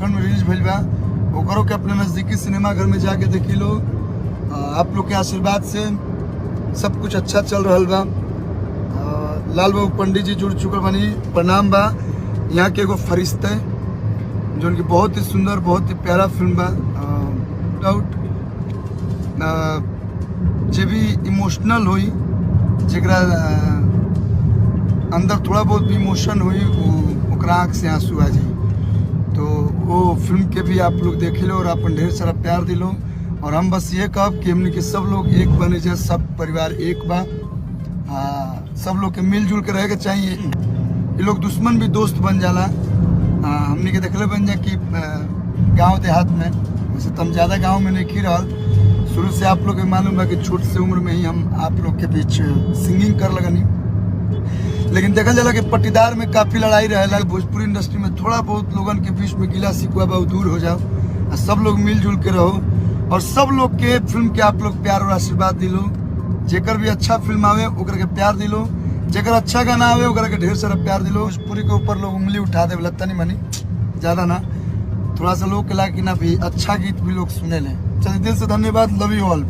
झारखंड में रिलीज भइल बा, ओकरों के अपने नज़दीकी सिनेमा घर में जाके देखी लो। आप लोग के आशीर्वाद से सब कुछ अच्छा चल रहा बा। लाल बाबू पंडित जी जुड़ चुकल बनी, प्रणाम बा। यहाँ के एगो फरिश्ता है जो उनकी बहुत ही सुंदर, बहुत ही प्यारा फिल्म बा। डाउट जे भी इमोशनल हुई, जरा अंदर थोड़ा बहुत भी इमोशन हुई, ओकरा आँख से आंसू आ जाए, तो वो फिल्म के भी आप लोग देख लो और अपन ढेर सारा प्यार दिलो। और हम बस ये कहब कि हमने के सब लोग एक बने जाए, सब परिवार एक बा। सब लोग के मिलजुल के रहे के चाहिए। ये लोग दुश्मन भी दोस्त बन जाला। हमने के देखले बन जा कि गांव देहात में, वैसे तो हम ज़्यादा गांव में नहीं खी रहा, शुरू से आप लोग के मालूम बा कि छोट से उम्र में ही हम आप लोग के बीच सिंगिंग कर लगनी। लेकिन देखल जाला कि पट्टीदार में काफ़ी लड़ाई रहेला। भोजपुरी इंडस्ट्री में थोड़ा बहुत लोगन के बीच में गिला शिकवा बा दूर हो जाओ, सब लोग मिलजुल के रहो और सब लोग के फिल्म के आप लोग प्यार और आशीर्वाद दिलो। जेकर भी अच्छा फिल्म आवे ओकर के प्यार दिलो, जेकर अच्छा गाना आवे ओकर के ढेर सारा प्यार दिलो। भोजपुरी के ऊपर लोग उंगली उठा दे लगता नहीं मनी ज़्यादा ना, थोड़ा सा लोग के लागे कि ना भी अच्छा गीत भी लोग सुने लें। चलिए दिल से धन्यवाद, लव यू ऑल।